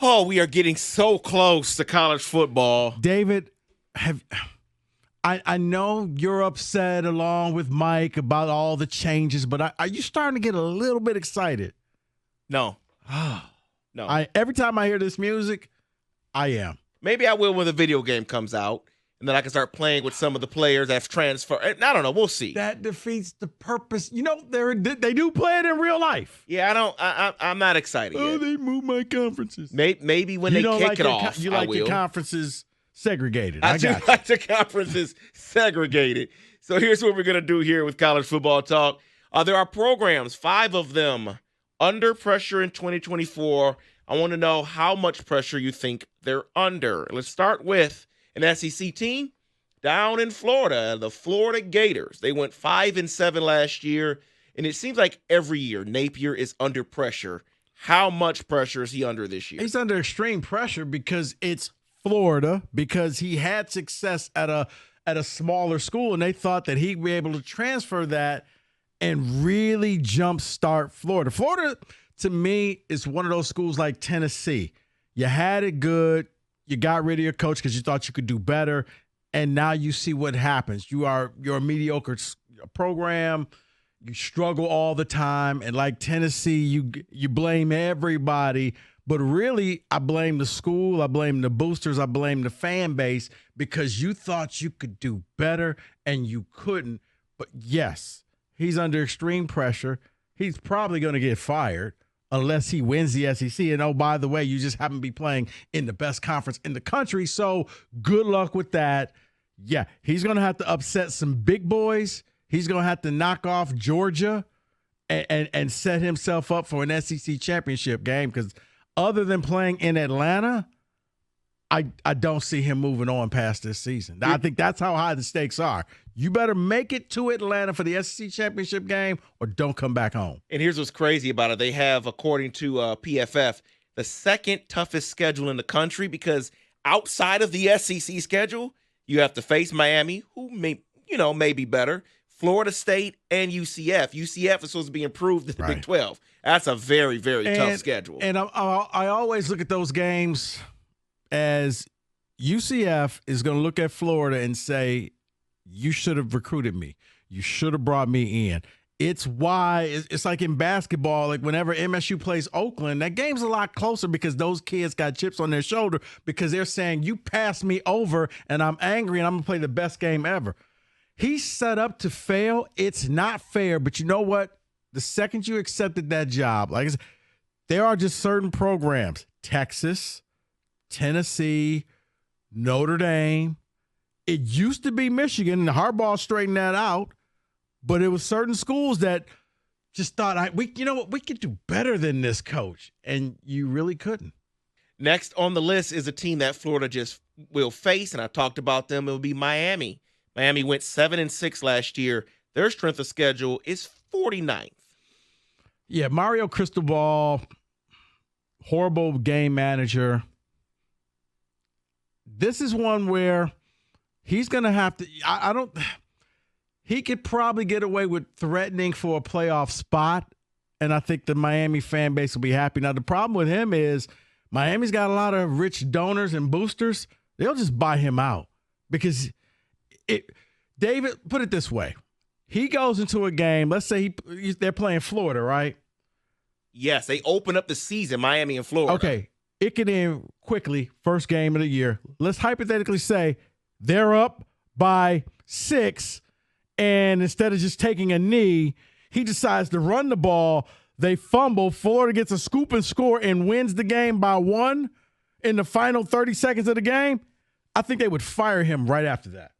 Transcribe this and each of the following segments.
Oh, we are getting so close to college football. David, I know you're upset along with Mike about all the changes, but are you starting to get a little bit excited? No. No. Every time I hear this music, I am. Maybe I will when the video game comes out, and then I can start playing with some of the players that's transferred. I don't know. We'll see. That defeats the purpose. You know, they do play it in real life. Yeah, I'm not excited yet. Oh, they move my conferences. Maybe when they kick it off, you like your conferences segregated. I do like the conferences segregated. So here's what we're going to do here with College Football Talk. There are programs, 5 of them, under pressure in 2024. I want to know how much pressure you think they're under. Let's start with an SEC team down in Florida, the Florida Gators. They went 5-7 last year, and it seems like every year Napier is under pressure. How much pressure is he under this year? He's under extreme pressure because it's Florida, because he had success at a smaller school, and they thought that he'd be able to transfer that and really jumpstart Florida. Florida, to me, is one of those schools like Tennessee. You had it good. You got rid of your coach because you thought you could do better, and now you see what happens. You're a mediocre program. You struggle all the time, and like Tennessee, you blame everybody. But really, I blame the school, I blame the boosters, I blame the fan base because you thought you could do better and you couldn't. But yes, he's under extreme pressure. He's probably going to get fired unless he wins the SEC. And, oh, by the way, you just happen to be playing in the best conference in the country, so good luck with that. Yeah, he's going to have to upset some big boys. He's going to have to knock off Georgia and set himself up for an SEC championship game because other than playing in Atlanta, I don't see him moving on past this season. I think that's how high the stakes are. You better make it to Atlanta for the SEC championship game or don't come back home. And here's what's crazy about it. They have, according to PFF, the second toughest schedule in the country because outside of the SEC schedule, you have to face Miami, who may be better, Florida State, and UCF. UCF is supposed to be improved in the Big 12. That's a very, very tough schedule. And I always look at those games as UCF is going to look at Florida and say, you should have recruited me. You should have brought me in. It's like in basketball, like whenever MSU plays Oakland, that game's a lot closer because those kids got chips on their shoulder because they're saying, you passed me over and I'm angry and I'm going to play the best game ever. He's set up to fail. It's not fair, but you know what? The second you accepted that job, like I said, there are just certain programs, Texas, Tennessee, Notre Dame. It used to be Michigan, and Harbaugh straightened that out, but it was certain schools that just thought, we could do better than this coach, and you really couldn't. Next on the list is a team that Florida just will face, and I talked about them. It will be Miami. Miami went 7-6 last year. Their strength of schedule is 49th. Yeah, Mario Cristobal, horrible game manager. This is one where he's going to have to he could probably get away with threatening for a playoff spot, and I think the Miami fan base will be happy. Now, the problem with him is Miami's got a lot of rich donors and boosters. They'll just buy him out because David, put it this way. He goes into a game, let's say they're playing Florida, right? Yes, they open up the season, Miami and Florida. Okay, it can end quickly, first game of the year. Let's hypothetically say they're up by 6, and instead of just taking a knee, he decides to run the ball. They fumble. Florida gets a scoop and score and wins the game by 1 in the final 30 seconds of the game. I think they would fire him right after that.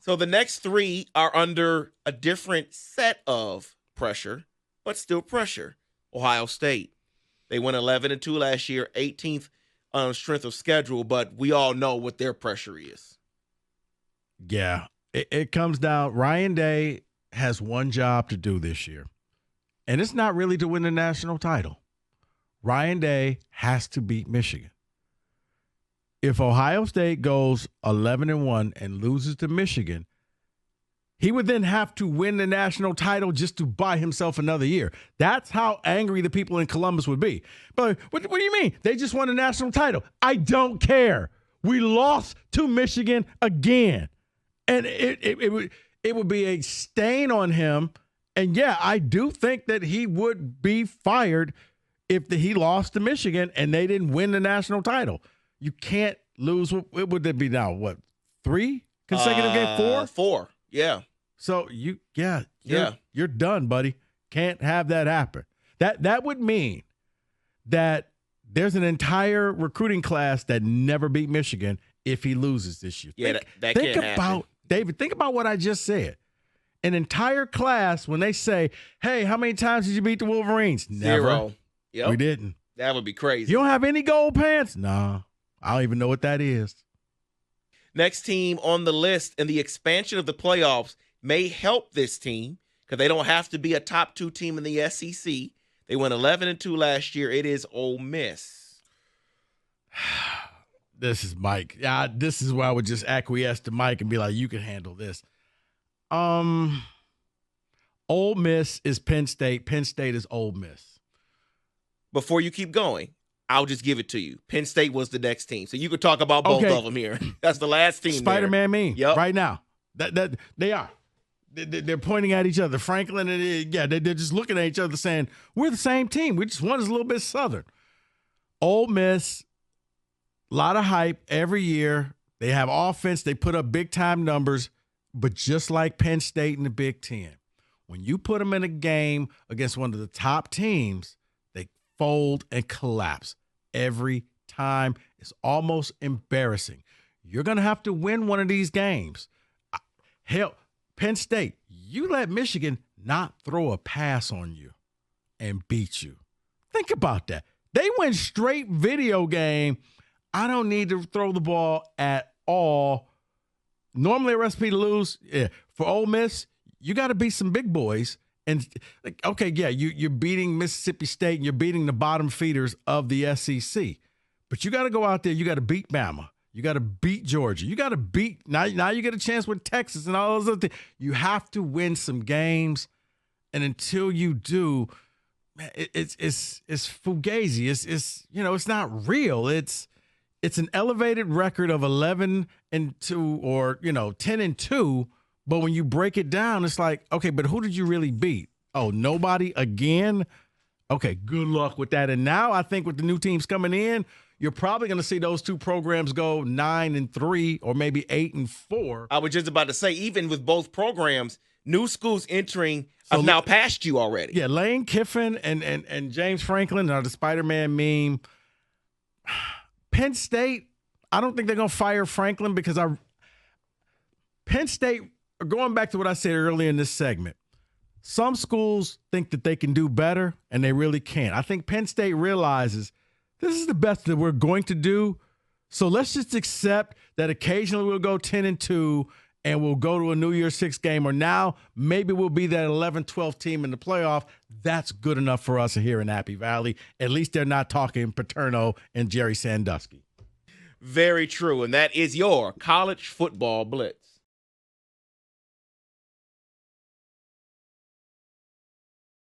So the next 3 are under a different set of pressure, but still pressure. Ohio State. They went 11-2 last year, 18th on strength of schedule, but we all know what their pressure is. Yeah, it comes down. Ryan Day has one job to do this year, and it's not really to win the national title. Ryan Day has to beat Michigan. If Ohio State goes 11-1 and loses to Michigan, He would then have to win the national title just to buy himself another year. That's how angry the people in Columbus would be. But what do you mean? They just won a national title. I don't care. We lost to Michigan again. And it would be a stain on him. And, yeah, I do think that he would be fired if he lost to Michigan and they didn't win the national title. You can't lose. What would it be now? What, 3 consecutive games? 4? 4, yeah. So you're done, buddy. Can't have that happen. That would mean that there's an entire recruiting class that never beat Michigan if he loses this year. Yeah, that can't happen. David, think about what I just said. An entire class, when they say, hey, how many times did you beat the Wolverines? Never. 0. Yep. We didn't. That would be crazy. You don't have any gold pants? Nah. I don't even know what that is. Next team on the list, and the expansion of the playoffs may help this team because they don't have to be a top 2 team in the SEC. They went 11-2 last year. It is Ole Miss. This is Mike. Yeah, this is where I would just acquiesce to Mike and be like, you can handle this. Ole Miss is Penn State. Penn State is Ole Miss. Before you keep going, I'll just give it to you. Penn State was the next team. So you could talk about both of them here. That's the last team. Spider-Man meme. Yep. Right now. That they are. They're pointing at each other. Franklin and they're just looking at each other saying, we're the same team. We just one is a little bit Southern. Ole Miss, a lot of hype every year. They have offense. They put up big-time numbers. But just like Penn State in the Big Ten, when you put them in a game against one of the top teams, they fold and collapse every time. It's almost embarrassing. You're going to have to win one of these games. Hell, Penn State, you let Michigan not throw a pass on you and beat you. Think about that. They went straight video game. I don't need to throw the ball at all. Normally a recipe to lose. Yeah. For Ole Miss, you got to beat some big boys. And, okay, yeah, you're beating Mississippi State and you're beating the bottom feeders of the SEC. But you got to go out there. You got to beat Bama. You got to beat Georgia. You got to beat – now you get a chance with Texas and all those other things. You have to win some games. And until you do, man, it's fugazi. It's not real. It's an elevated record of 11-2 or 10-2, but when you break it down, it's like, okay, but who did you really beat? Oh, nobody again? Okay, good luck with that. And now I think with the new teams coming in, you're probably going to see those two programs go 9-3 or maybe 8-4. I was just about to say, even with both programs, new schools entering have now passed you already. Yeah, Lane Kiffin and James Franklin are the Spider-Man meme. Penn State, I don't think they're going to fire Franklin because Penn State, going back to what I said earlier in this segment, some schools think that they can do better, and they really can't. I think Penn State realizes this is the best that we're going to do, so let's just accept that occasionally we'll go 10-2 and we'll go to a New Year's Six game, or now maybe we'll be that 11-12 team in the playoff. That's good enough for us here in Happy Valley. At least they're not talking Paterno and Jerry Sandusky. Very true, and that is your college football blitz.